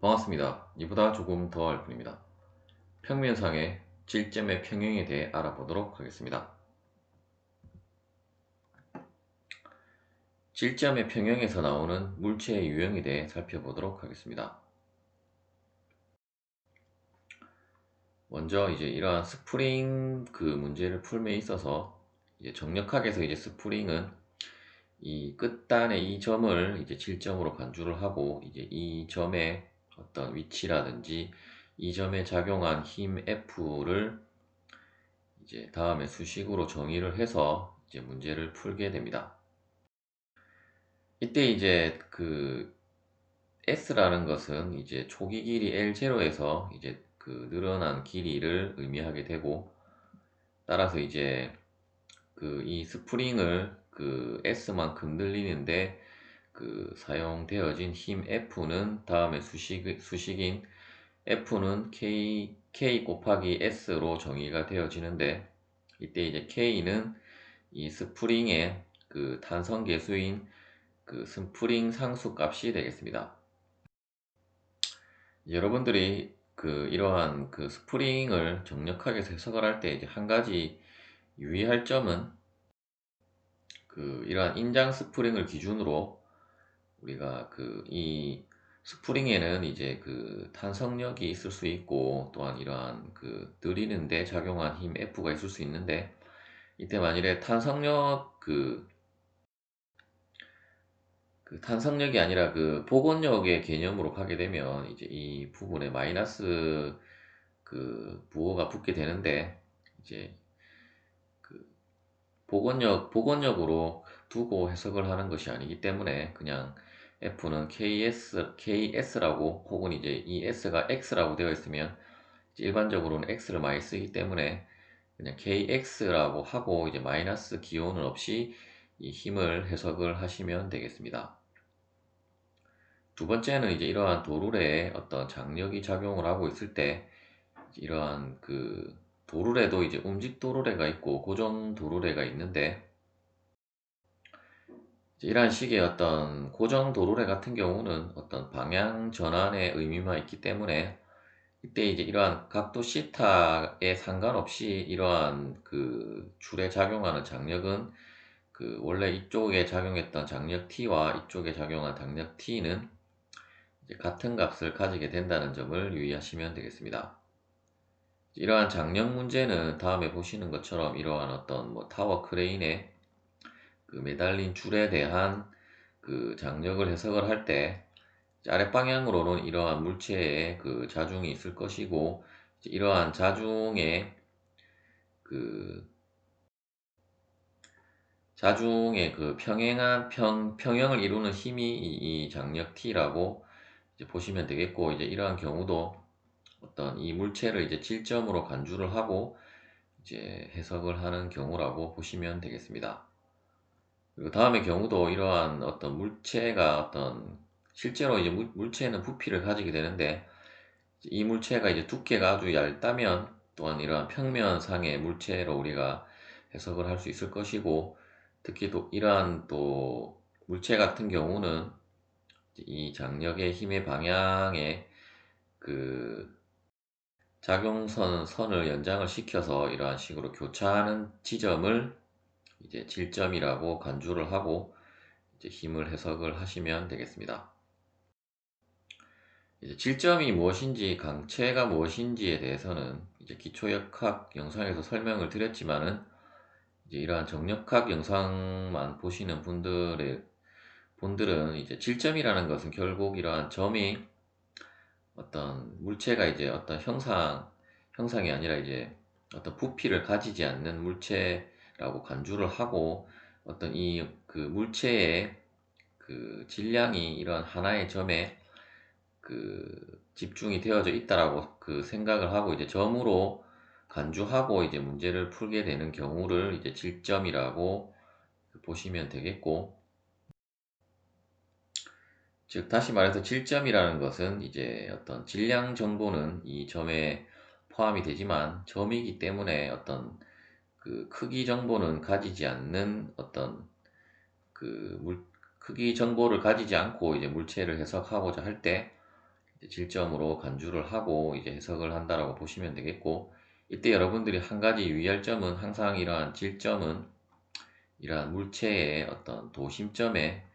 반갑습니다. 이보다 조금 더 할 뿐입니다. 평면상의 질점의 평형에 대해 알아보도록 하겠습니다. 질점의 평형에서 나오는 물체의 유형에 대해 살펴보도록 하겠습니다. 먼저 이제 이러한 스프링 문제를 풀면 있어서 이제 정력학에서 이제 스프링은 이 끝단의 이 점을 이제 질점으로 간주를 하고 이제 이 점의 어떤 위치라든지 이 점에 작용한 힘 F를 이제 다음에 수식으로 정의를 해서 이제 문제를 풀게 됩니다. 이때 이제 S라는 것은 이제 초기 길이 L0에서 이제 늘어난 길이를 의미하게 되고, 따라서 이제 이 스프링을 S만큼 늘리는데 사용되어진 힘 F는 다음에 수식인 F는 K 곱하기 S로 정의가 되어지는데, 이때 이제 K는 이 스프링의 탄성 계수인 스프링 상수 값이 되겠습니다. 여러분들이 이러한 스프링을 정력하게 해석을 할 때 이제 한 가지 유의할 점은 이러한 인장 스프링을 기준으로 우리가 이 스프링에는 이제 탄성력이 있을 수 있고, 또한 이러한 느리는데 작용한 힘 F가 있을 수 있는데, 이때 만일에 탄성력이 아니라 복원력의 개념으로 가게 되면 이제 이 부분에 마이너스 부호가 붙게 되는데, 이제 복원력으로 두고 해석을 하는 것이 아니기 때문에 그냥 F는 KS라고, 혹은 이제 이 S가 X라고 되어 있으면 일반적으로는 X를 많이 쓰기 때문에 그냥 KX라고 하고 이제 마이너스 기호는 없이 이 힘을 해석을 하시면 되겠습니다. 두 번째는 이제 이러한 도르래에 어떤 장력이 작용을 하고 있을 때 이러한 도르래도 이제 움직 도르래가 있고 고정 도르래가 있는데, 이러한 식의 어떤 고정 도르래 같은 경우는 어떤 방향 전환의 의미만 있기 때문에 이때 이제 이러한 각도 시타에 상관없이 이러한 줄에 작용하는 장력은 원래 이쪽에 작용했던 장력 T와 이쪽에 작용한 장력 T는 이제 같은 값을 가지게 된다는 점을 유의하시면 되겠습니다. 이러한 장력 문제는 다음에 보시는 것처럼 이러한 어떤 타워 크레인에 매달린 줄에 대한 장력을 해석을 할 때 아랫방향으로는 이러한 물체의 자중이 있을 것이고, 이러한 자중의 평행한 평형을 이루는 힘이 이 장력 T라고 이제 보시면 되겠고, 이제 이러한 경우도 어떤 이 물체를 이제 질점으로 간주를 하고 이제 해석을 하는 경우라고 보시면 되겠습니다. 그리고 다음의 경우도 이러한 어떤 물체가 실제로 이제 물체는 부피를 가지게 되는데, 이 물체가 이제 두께가 아주 얇다면 또한 이러한 평면상의 물체로 우리가 해석을 할 수 있을 것이고, 특히 또 이러한 또 물체 같은 경우는 이 장력의 힘의 방향에 선을 연장을 시켜서 이러한 식으로 교차하는 지점을 이제 질점이라고 간주를 하고 이제 힘을 해석을 하시면 되겠습니다. 이제 질점이 무엇인지, 강체가 무엇인지에 대해서는 이제 기초역학 영상에서 설명을 드렸지만은, 이제 이러한 정력학 영상만 보시는 분들은 이제 질점이라는 것은 결국 이러한 점이 어떤 물체가 이제 어떤 형상이 아니라 이제 어떤 부피를 가지지 않는 물체라고 간주를 하고, 어떤 이 물체의 질량이 이런 하나의 점에 집중이 되어져 있다라고 생각을 하고 이제 점으로 간주하고 이제 문제를 풀게 되는 경우를 이제 질점이라고 보시면 되겠고, 즉 다시 말해서 질점이라는 것은 이제 어떤 질량 정보는 이 점에 포함이 되지만 점이기 때문에 어떤 크기 정보는 가지지 않는 어떤 크기 정보를 가지지 않고 이제 물체를 해석하고자 할 때 질점으로 간주를 하고 이제 해석을 한다라고 보시면 되겠고, 이때 여러분들이 한 가지 유의할 점은 항상 이러한 질점은 이러한 물체의 어떤 도심점에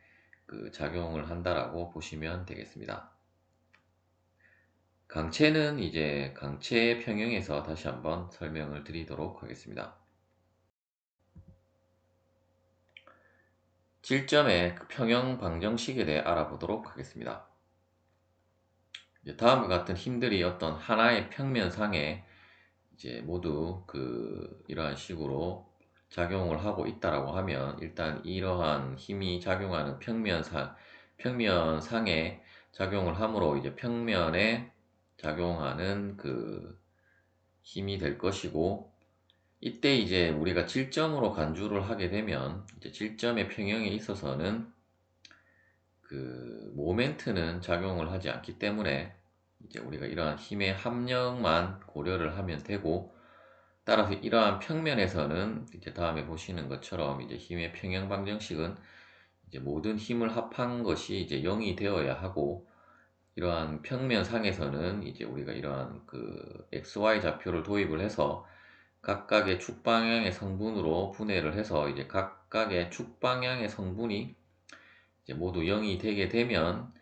그 작용을 한다라고 보시면 되겠습니다. 강체는 이제 강체 평형에서 다시 한번 설명을 드리도록 하겠습니다. 질점의 그 평형 방정식에 대해 알아보도록 하겠습니다. 다음과 같은 힘들이 어떤 하나의 평면상에 이제 모두 이러한 식으로 작용을 하고 있다라고 하면, 일단 이러한 힘이 작용하는 평면상에 작용을 함으로 이제 평면에 작용하는 힘이 될 것이고, 이때 이제 우리가 질점으로 간주를 하게 되면 이제 질점의 평형에 있어서는 모멘트는 작용을 하지 않기 때문에 이제 우리가 이러한 힘의 합력만 고려를 하면 되고, 따라서 이러한 평면에서는 이제 다음에 보시는 것처럼 이제 힘의 평형 방정식은 이제 모든 힘을 합한 것이 이제 0이 되어야 하고, 이러한 평면상에서는 이제 우리가 이러한 XY 좌표를 도입을 해서 각각의 축 방향의 성분으로 분해를 해서 이제 각각의 축 방향의 성분이 이제 모두 0이 되게 되면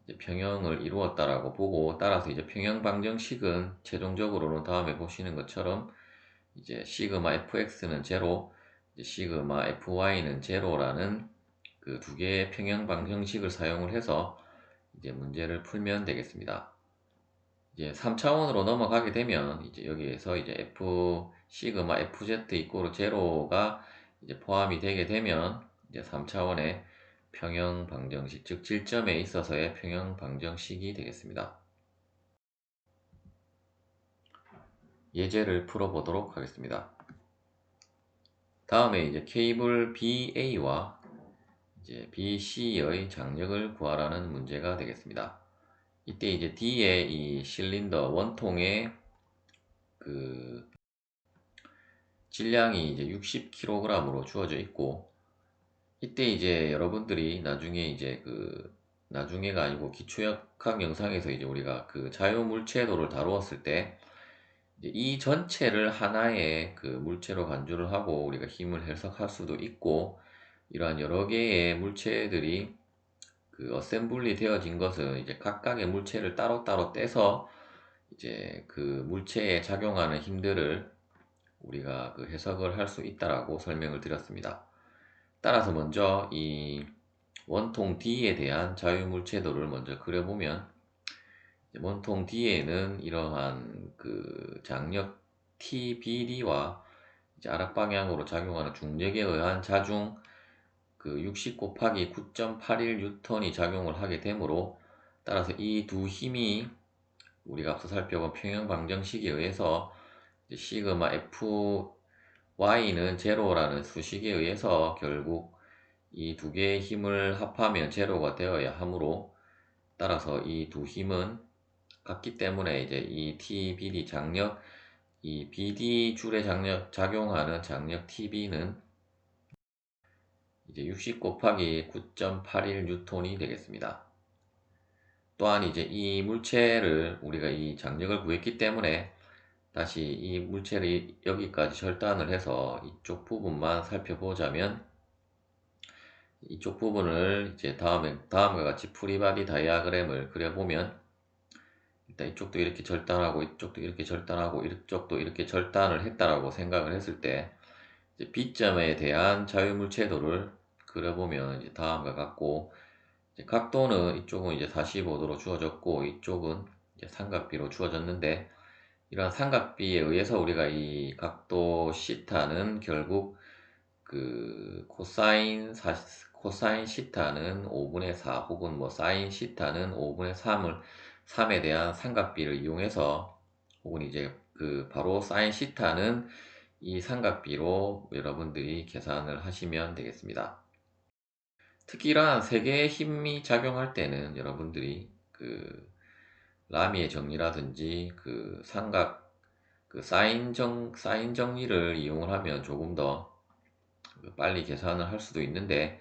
이제 평형을 이루었다라고 보고, 따라서 이제 평형 방정식은 최종적으로는 다음에 보시는 것처럼 이제 시그마 fx는 제로, 이제 시그마 fy는 제로라는 그 두 개의 평형 방정식을 사용을 해서 이제 문제를 풀면 되겠습니다. 이제 3차원으로 넘어가게 되면 이제 여기에서 이제 f 시그마 fz 이꼬르 제로가 이제 포함이 되게 되면 이제 3차원의 평형 방정식, 즉 질점에 있어서의 평형 방정식이 되겠습니다. 예제를 풀어보도록 하겠습니다. 다음에 이제 케이블 BA와 이제 BC의 장력을 구하라는 문제가 되겠습니다. 이때 이제 D의 이 실린더 원통의 질량이 이제 60kg으로 주어져 있고, 이때 이제 여러분들이 나중에 이제 나중에가 아니고 기초역학 영상에서 이제 우리가 자유물체도를 다루었을 때 이제 이 전체를 하나의 물체로 간주를 하고 우리가 힘을 해석할 수도 있고, 이러한 여러 개의 물체들이 어셈블리 되어진 것은 이제 각각의 물체를 따로따로 떼서 이제 물체에 작용하는 힘들을 우리가 해석을 할 수 있다라고 설명을 드렸습니다. 따라서 먼저 이 원통 D에 대한 자유물체도를 먼저 그려보면, 원통 D에는 이러한 장력 TBD와 이제 아락방향으로 작용하는 중력에 의한 자중 60 곱하기 9.81 뉴턴이 작용을 하게 되므로, 따라서 이 두 힘이 우리가 앞서 살펴본 평형 방정식에 의해서 시그마 FY는 제로라는 수식에 의해서 결국 이 두 개의 힘을 합하면 제로가 되어야 하므로, 따라서 이 두 힘은 같기 때문에 이제 이 TBD 장력, 이 BD 줄에 작용하는 장력 TB는 이제 60 곱하기 9.81 뉴턴이 되겠습니다. 또한 이제 이 물체를 우리가 이 장력을 구했기 때문에 다시 이 물체를 여기까지 절단을 해서 이쪽 부분만 살펴보자면, 이쪽 부분을 이제 다음과 같이 프리바디 다이아그램을 그려보면, 일단 이쪽도 이렇게 절단하고 이쪽도 이렇게 절단하고 이쪽도 이렇게 절단을 했다라고 생각을 했을 때 이제 B점에 대한 자유물체도를 그려보면 이제 다음과 같고, 이제 각도는 이쪽은 이제 45도로 주어졌고 이쪽은 이제 삼각비로 주어졌는데, 이러한 삼각비에 의해서 우리가 이 각도 시타는 결국 코사인 시타는 5분의 4 혹은 뭐 사인 시타는 5분의 3에 대한 삼각비를 이용해서, 혹은 이제 바로 사인 시타는 이 삼각비로 여러분들이 계산을 하시면 되겠습니다. 특히 이러한 세 개의 힘이 작용할 때는 여러분들이 라미의 정리라든지 사인 정리를 이용을 하면 조금 더 빨리 계산을 할 수도 있는데,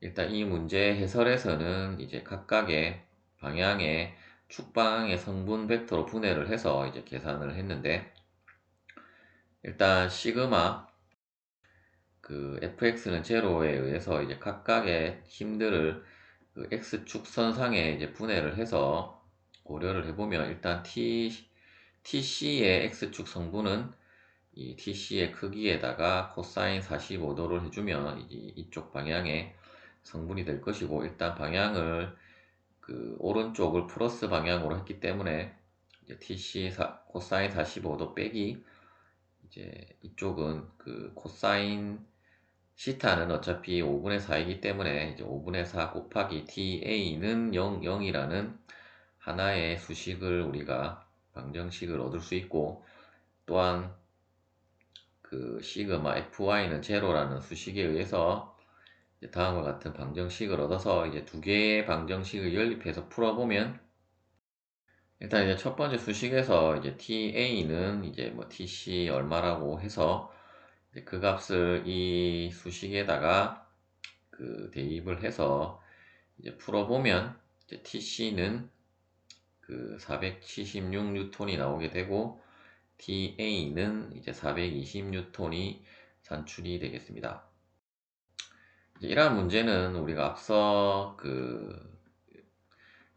일단 이 문제 해설에서는 이제 각각의 방향의 축방의 성분 벡터로 분해를 해서 이제 계산을 했는데, 일단 시그마 그 fx는 제로에 의해서 이제 각각의 힘들을 그 x축 선상에 이제 분해를 해서 고려를 해보면, 일단 tc의 x축 성분은 이 tc의 크기에다가 코사인 45도를 해주면 이제 이쪽 방향의 성분이 될 것이고, 일단 방향을 그 오른쪽을 플러스 방향으로 했기 때문에 이제 코사인 45도 빼기 이제 이쪽은 그 코사인 시타는 어차피 5분의 4이기 때문에 이제 5분의 4 곱하기 ta는 0이라는 하나의 수식을 우리가 방정식을 얻을 수 있고, 또한 그 시그마 fy는 제로라는 수식에 의해서 이제 다음과 같은 방정식을 얻어서 이제 두 개의 방정식을 연립해서 풀어보면, 일단 이제 첫 번째 수식에서 이제 ta는 이제 뭐 tc 얼마라고 해서 이제 그 값을 이 수식에다가 그 대입을 해서 이제 풀어보면, 이제 tc는 그 476뉴턴이 나오게 되고, ta는 이제 420뉴턴이 산출이 되겠습니다. 이제 이러한 문제는 우리가 앞서 그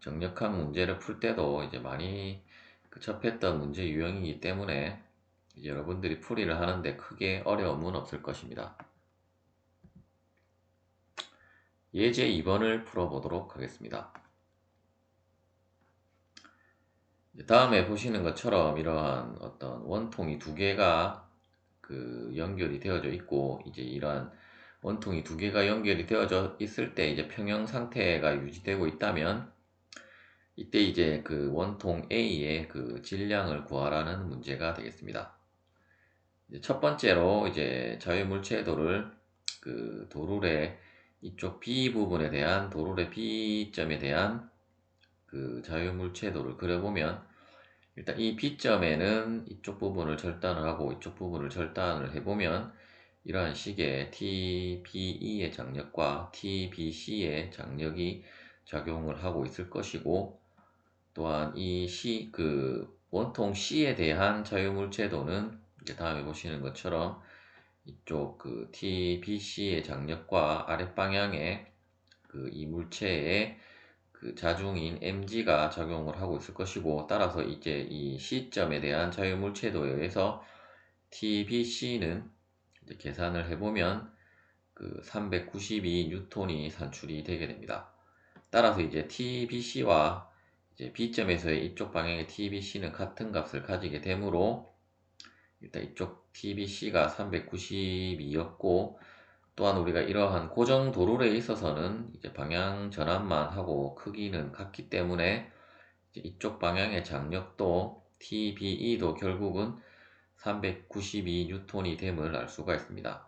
정력학 문제를 풀 때도 이제 많이 그 접했던 문제 유형이기 때문에 이제 여러분들이 풀이를 하는데 크게 어려움은 없을 것입니다. 예제 2번을 풀어보도록 하겠습니다. 다음에 보시는 것처럼 이러한 어떤 원통이 두 개가 그 연결이 되어져 있고, 이제 이러한 원통이 두 개가 연결이 되어져 있을 때 이제 평형 상태가 유지되고 있다면, 이때 이제 그 원통 A의 그 질량을 구하라는 문제가 되겠습니다. 이제 첫 번째로 이제 자유물체도를 그 도룰의 이쪽 B 부분에 대한 도룰의 B점에 대한 그 자유물체도를 그려보면, 일단 이 B점에는 이쪽 부분을 절단을 하고 이쪽 부분을 절단을 해보면 이러한 식의 TBE의 장력과 TBC의 장력이 작용을 하고 있을 것이고, 또한 이 그 원통 C에 대한 자유물체도는 이제 다음에 보시는 것처럼 이쪽 그 TBC의 장력과 아랫방향에 그 이 물체의 그 자중인 mg가 작용을 하고 있을 것이고, 따라서 이제 이 C점에 대한 자유물체도에 의해서 TBC는 이제 계산을 해보면 그 392뉴턴이 산출이 되게 됩니다. 따라서 이제 TBC와 이제 B점에서의 이쪽 방향의 TBC는 같은 값을 가지게 되므로, 일단 이쪽 TBC가 392였고, 또한 우리가 이러한 고정 도룰에 있어서는 이제 방향 전환만 하고 크기는 같기 때문에 이제 이쪽 방향의 장력도 TBE도 결국은 392뉴턴이 됨을 알 수가 있습니다.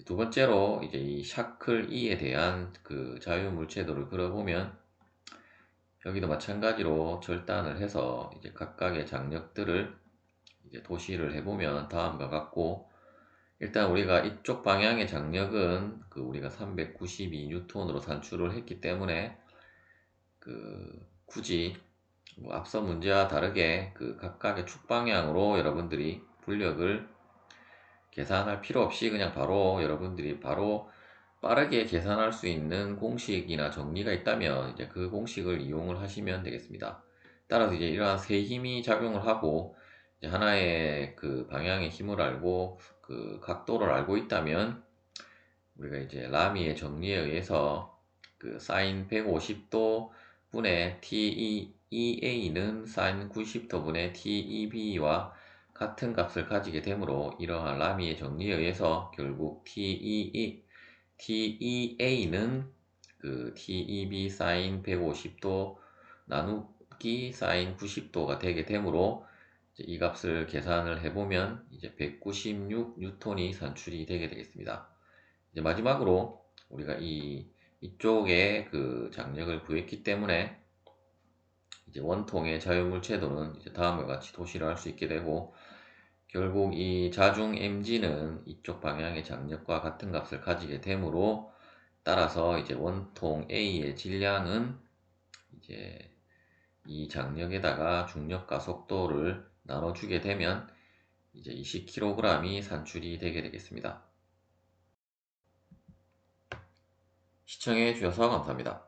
두 번째로 이제 이 샤클 E에 대한 그 자유물체도를 그려보면, 여기도 마찬가지로 절단을 해서 이제 각각의 장력들을 이제 도시를 해보면 다음과 같고, 일단 우리가 이쪽 방향의 장력은 그 우리가 392뉴턴으로 산출을 했기 때문에 그 굳이 뭐 앞서 문제와 다르게 그 각각의 축 방향으로 여러분들이 분력을 계산할 필요 없이 그냥 바로 여러분들이 바로 빠르게 계산할 수 있는 공식이나 정리가 있다면 이제 그 공식을 이용을 하시면 되겠습니다. 따라서 이제 이러한 세 힘이 작용을 하고 이제 하나의 그 방향의 힘을 알고 그 각도를 알고 있다면, 우리가 이제 라미의 정리에 의해서 그 사인 150도 분의 TEA는 사인 90도 분의 TEB와 같은 값을 가지게 되므로, 이러한 라미의 정리에 의해서 결국 TEA는 그 TEB 사인 150도 나누기 사인 90도가 되게 되므로, 이제 이 값을 계산을 해보면 이제 196뉴턴이 산출이 되게 되겠습니다. 이제 마지막으로 우리가 이쪽에 그 장력을 구했기 때문에 이제 원통의 자유물체도는 이제 다음과 같이 도시를 할 수 있게 되고, 결국 이 자중 mg는 이쪽 방향의 장력과 같은 값을 가지게 되므로, 따라서 이제 원통 A의 질량은 이제 이 장력에다가 중력과 속도를 나눠주게 되면 이제 20kg이 산출이 되게 되겠습니다. 시청해 주셔서 감사합니다.